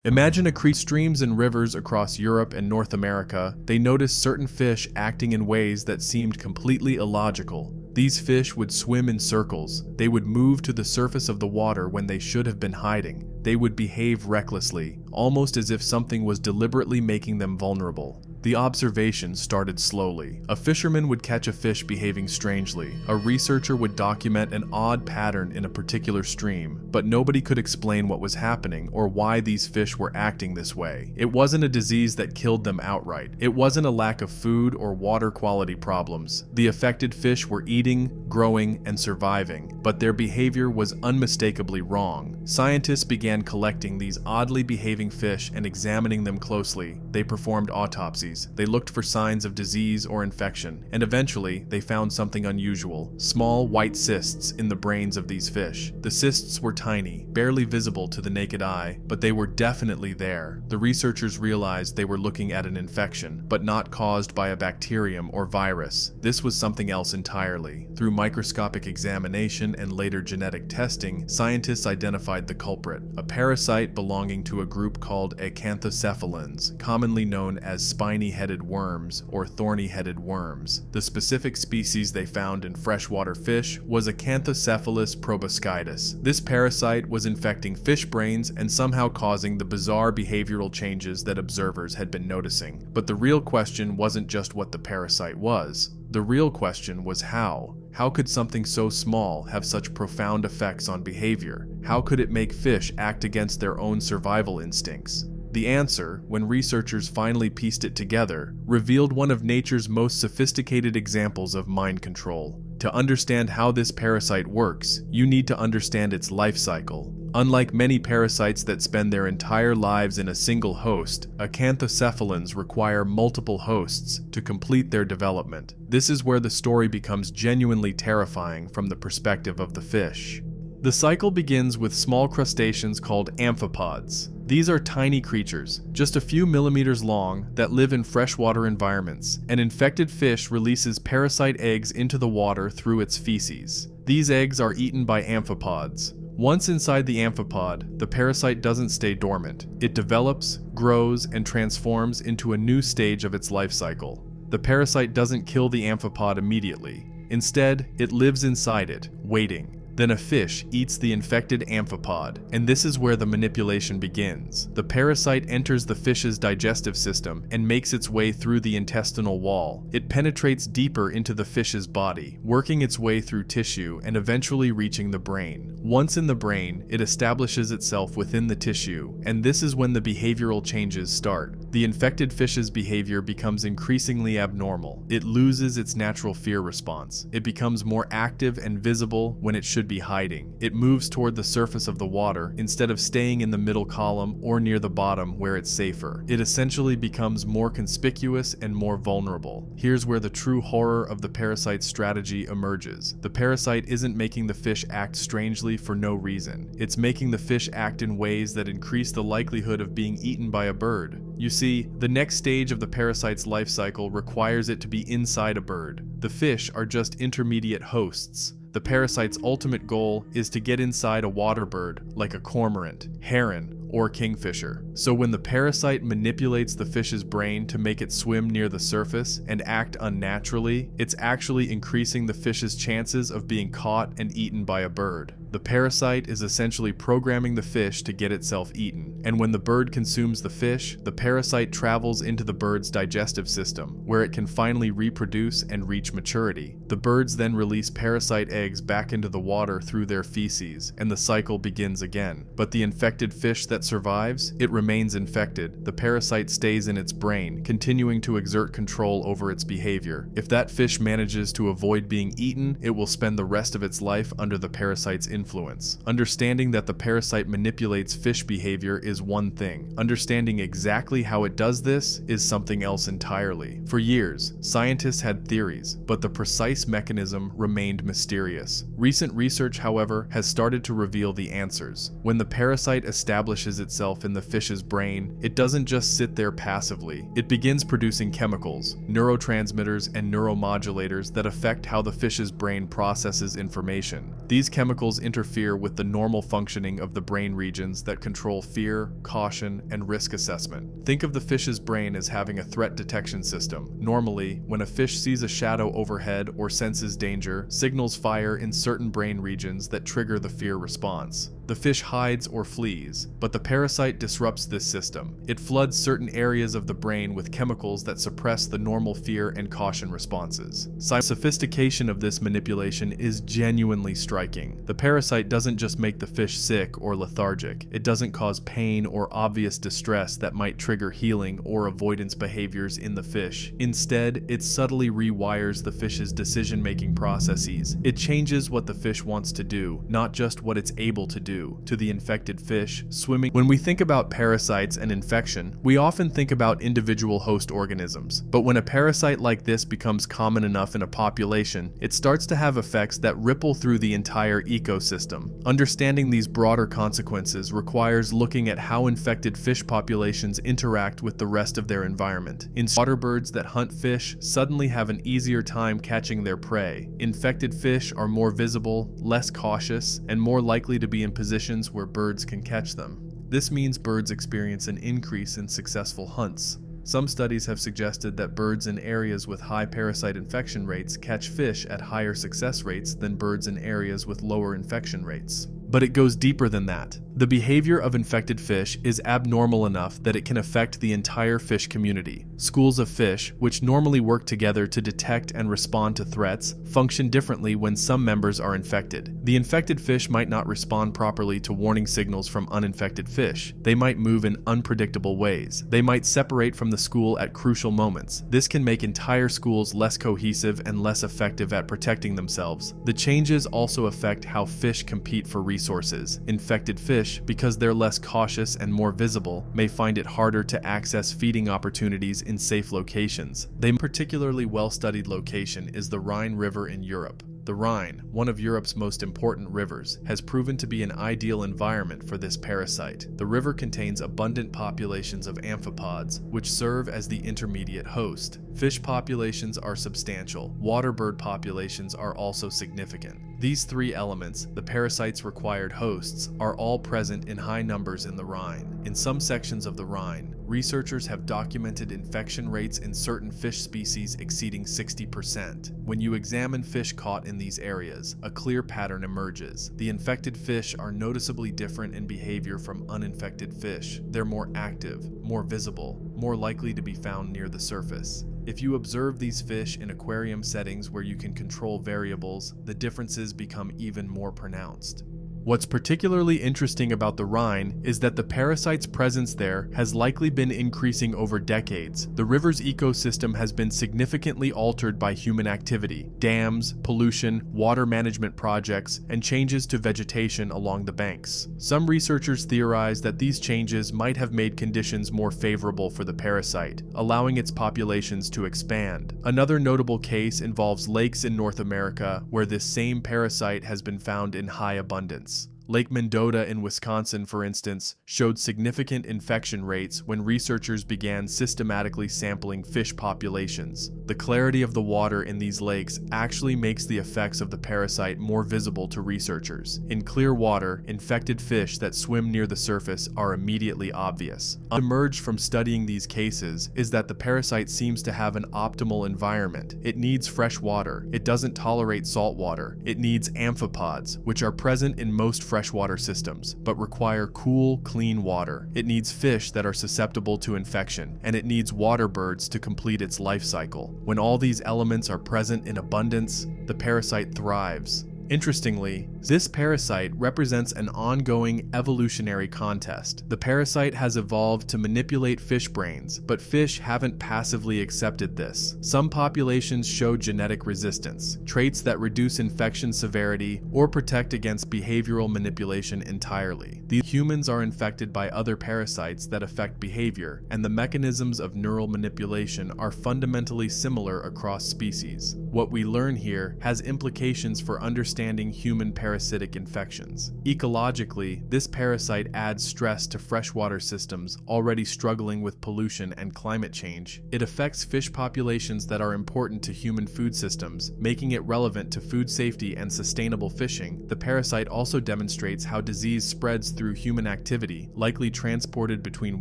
Imagine a creature streams and rivers across Europe and North America. They noticed certain fish acting in ways that seemed completely illogical. These fish would swim in circles. They would move to the surface of the water when they should have been hiding. They would behave recklessly, almost as if something was deliberately making them vulnerable. The observation started slowly. A fisherman would catch a fish behaving strangely. A researcher would document an odd pattern in a particular stream, but nobody could explain what was happening or why these fish were acting this way. It wasn't a disease that killed them outright. It wasn't a lack of food or water quality problems. The affected fish were eating, growing, and surviving, but their behavior was unmistakably wrong. Scientists began collecting these oddly behaving fish and examining them closely. They performed autopsies. They looked for signs of disease or infection, and eventually they found something unusual: small white cysts in the brains of these fish. The cysts were tiny, barely visible to the naked eye, but they were definitely there. The researchers realized they were looking at an infection, but not caused by a bacterium or virus. This was something else entirely. Through microscopic examination and later genetic testing, scientists identified the culprit, a parasite belonging to a group called acanthocephalans, commonly known as spiny-headed worms or thorny-headed worms. The specific species they found in freshwater fish was Acanthocephalus proboscidus. This parasite was infecting fish brains and somehow causing the bizarre behavioral changes that observers had been noticing. But the real question wasn't just what the parasite was. The real question was how. How could something so small have such profound effects on behavior? How could it make fish act against their own survival instincts? The answer, when researchers finally pieced it together, revealed one of nature's most sophisticated examples of mind control. To understand how this parasite works, you need to understand its life cycle. Unlike many parasites that spend their entire lives in a single host, acanthocephalans require multiple hosts to complete their development. This is where the story becomes genuinely terrifying from the perspective of the fish. The cycle begins with small crustaceans called amphipods. These are tiny creatures, just a few millimeters long, that live in freshwater environments. An infected fish releases parasite eggs into the water through its feces. These eggs are eaten by amphipods. Once inside the amphipod, the parasite doesn't stay dormant. It develops, grows, and transforms into a new stage of its life cycle. The parasite doesn't kill the amphipod immediately. Instead, it lives inside it, waiting. Then a fish eats the infected amphipod, and this is where the manipulation begins. The parasite enters the fish's digestive system and makes its way through the intestinal wall. It penetrates deeper into the fish's body, working its way through tissue and eventually reaching the brain. Once in the brain, it establishes itself within the tissue, and this is when the behavioral changes start. The infected fish's behavior becomes increasingly abnormal. It loses its natural fear response. It becomes more active and visible when it should be hiding. It moves toward the surface of the water instead of staying in the middle column or near the bottom where it's safer. It essentially becomes more conspicuous and more vulnerable. Here's where the true horror of the parasite's strategy emerges. The parasite isn't making the fish act strangely for no reason. It's making the fish act in ways that increase the likelihood of being eaten by a bird. You see, the next stage of the parasite's life cycle requires it to be inside a bird. The fish are just intermediate hosts. The parasite's ultimate goal is to get inside a water bird like a cormorant, heron, or kingfisher. So when the parasite manipulates the fish's brain to make it swim near the surface and act unnaturally, it's actually increasing the fish's chances of being caught and eaten by a bird. The parasite is essentially programming the fish to get itself eaten, and when the bird consumes the fish, the parasite travels into the bird's digestive system, where it can finally reproduce and reach maturity. The birds then release parasite eggs back into the water through their feces, and the cycle begins again. But the infected fish that survives, it remains infected. The parasite stays in its brain, continuing to exert control over its behavior. If that fish manages to avoid being eaten, it will spend the rest of its life under the parasite's influence. Understanding that the parasite manipulates fish behavior is one thing. Understanding exactly how it does this is something else entirely. For years, scientists had theories, but the precise mechanism remained mysterious. Recent research, however, has started to reveal the answers. When the parasite establishes itself in the fish's brain, it doesn't just sit there passively. It begins producing chemicals, neurotransmitters, and neuromodulators that affect how the fish's brain processes information. These chemicals interfere with the normal functioning of the brain regions that control fear, caution, and risk assessment. Think of the fish's brain as having a threat detection system. Normally, when a fish sees a shadow overhead or senses danger, signals fire in certain brain regions that trigger the fear response. The fish hides or flees, but the parasite disrupts this system. It floods certain areas of the brain with chemicals that suppress the normal fear and caution responses. The sophistication of this manipulation is genuinely striking. The parasite doesn't just make the fish sick or lethargic. It doesn't cause pain or obvious distress that might trigger healing or avoidance behaviors in the fish. Instead, it subtly rewires the fish's decision-making processes. It changes what the fish wants to do, not just what it's able to do. To the infected fish, swimming. When we think about parasites and infection, we often think about individual host organisms. But when a parasite like this becomes common enough in a population, it starts to have effects that ripple through the entire ecosystem. Understanding these broader consequences requires looking at how infected fish populations interact with the rest of their environment. Water birds that hunt fish suddenly have an easier time catching their prey. Infected fish are more visible, less cautious, and more likely to be in positions where birds can catch them. This means birds experience an increase in successful hunts. Some studies have suggested that birds in areas with high parasite infection rates catch fish at higher success rates than birds in areas with lower infection rates. But it goes deeper than that. The behavior of infected fish is abnormal enough that it can affect the entire fish community. Schools of fish, which normally work together to detect and respond to threats, function differently when some members are infected. The infected fish might not respond properly to warning signals from uninfected fish. They might move in unpredictable ways. They might separate from the school at crucial moments. This can make entire schools less cohesive and less effective at protecting themselves. The changes also affect how fish compete for resources. Infected fish, because they're less cautious and more visible, may find it harder to access feeding opportunities in safe locations. A particularly well-studied location is the Rhine River in Europe. The Rhine, one of Europe's most important rivers, has proven to be an ideal environment for this parasite. The river contains abundant populations of amphipods, which serve as the intermediate host. Fish populations are substantial. Water bird populations are also significant. These three elements, the parasite's required hosts, are all present in high numbers in the Rhine. In some sections of the Rhine, researchers have documented infection rates in certain fish species exceeding 60%. When you examine fish caught in these areas, a clear pattern emerges. The infected fish are noticeably different in behavior from uninfected fish. They're more active, more visible, more likely to be found near the surface. If you observe these fish in aquarium settings where you can control variables, the differences become even more pronounced. What's particularly interesting about the Rhine is that the parasite's presence there has likely been increasing over decades. The river's ecosystem has been significantly altered by human activity, dams, pollution, water management projects, and changes to vegetation along the banks. Some researchers theorize that these changes might have made conditions more favorable for the parasite, allowing its populations to expand. Another notable case involves lakes in North America where this same parasite has been found in high abundance. Lake Mendota in Wisconsin, for instance, showed significant infection rates when researchers began systematically sampling fish populations. The clarity of the water in these lakes actually makes the effects of the parasite more visible to researchers. In clear water, infected fish that swim near the surface are immediately obvious. Emerged from studying these cases is that the parasite seems to have an optimal environment. It needs fresh water. It doesn't tolerate salt water. It needs amphipods, which are present in most freshwater systems, but require cool, clean water. It needs fish that are susceptible to infection, and it needs water birds to complete its life cycle. When all these elements are present in abundance, the parasite thrives. Interestingly, this parasite represents an ongoing evolutionary contest. The parasite has evolved to manipulate fish brains, but fish haven't passively accepted this. Some populations show genetic resistance, traits that reduce infection severity or protect against behavioral manipulation entirely. These humans are infected by other parasites that affect behavior, and the mechanisms of neural manipulation are fundamentally similar across species. What we learn here has implications for understanding human parasites parasitic infections. Ecologically, this parasite adds stress to freshwater systems already struggling with pollution and climate change. It affects fish populations that are important to human food systems, making it relevant to food safety and sustainable fishing. The parasite also demonstrates how disease spreads through human activity, likely transported between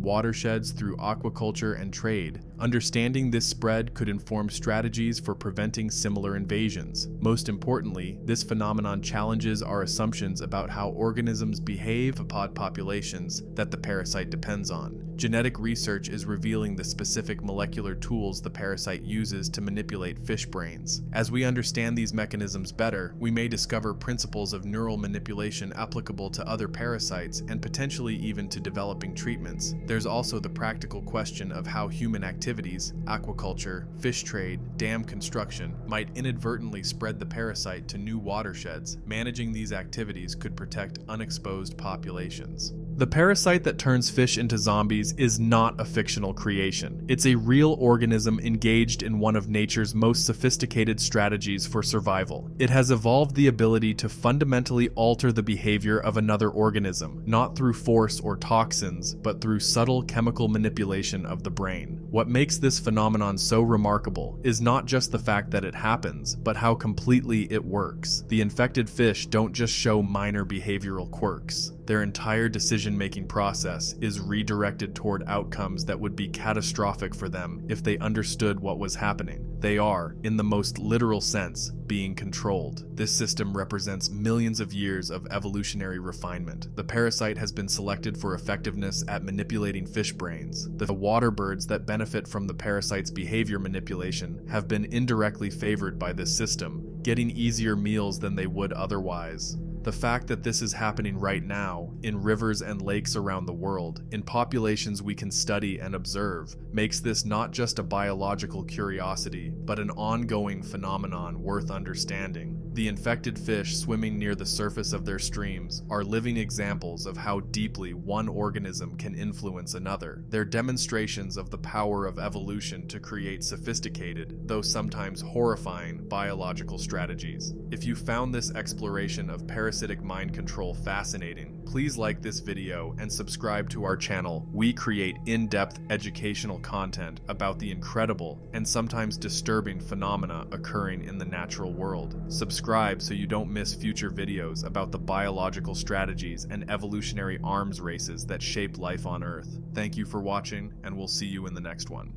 watersheds through aquaculture and trade. Understanding this spread could inform strategies for preventing similar invasions. Most importantly, this phenomenon challenges our assumptions about how organisms behave upon populations that the parasite depends on. Genetic research is revealing the specific molecular tools the parasite uses to manipulate fish brains. As we understand these mechanisms better, we may discover principles of neural manipulation applicable to other parasites and potentially even to developing treatments. There's also the practical question of how human activities, aquaculture, fish trade, dam construction, might inadvertently spread the parasite to new watersheds. Managing these activities could protect unexposed populations. The parasite that turns fish into zombies is not a fictional creation. It's a real organism engaged in one of nature's most sophisticated strategies for survival. It has evolved the ability to fundamentally alter the behavior of another organism, not through force or toxins, but through subtle chemical manipulation of the brain. What makes this phenomenon so remarkable is not just the fact that it happens, but how completely it works. The infected fish don't just show minor behavioral quirks. Their entire decision-making process is redirected toward outcomes that would be catastrophic for them if they understood what was happening. They are, in the most literal sense, being controlled. This system represents millions of years of evolutionary refinement. The parasite has been selected for effectiveness at manipulating fish brains. The water birds that benefit from the parasite's behavior manipulation have been indirectly favored by this system, getting easier meals than they would otherwise. The fact that this is happening right now, in rivers and lakes around the world, in populations we can study and observe, makes this not just a biological curiosity, but an ongoing phenomenon worth understanding. The infected fish swimming near the surface of their streams are living examples of how deeply one organism can influence another. They're demonstrations of the power of evolution to create sophisticated, though sometimes horrifying, biological strategies. If you found this exploration of parasitic mind control fascinating, please like this video and subscribe to our channel. We create in-depth educational content about the incredible and sometimes disturbing phenomena occurring in the natural world. Subscribe so you don't miss future videos about the biological strategies and evolutionary arms races that shape life on Earth. Thank you for watching, and we'll see you in the next one.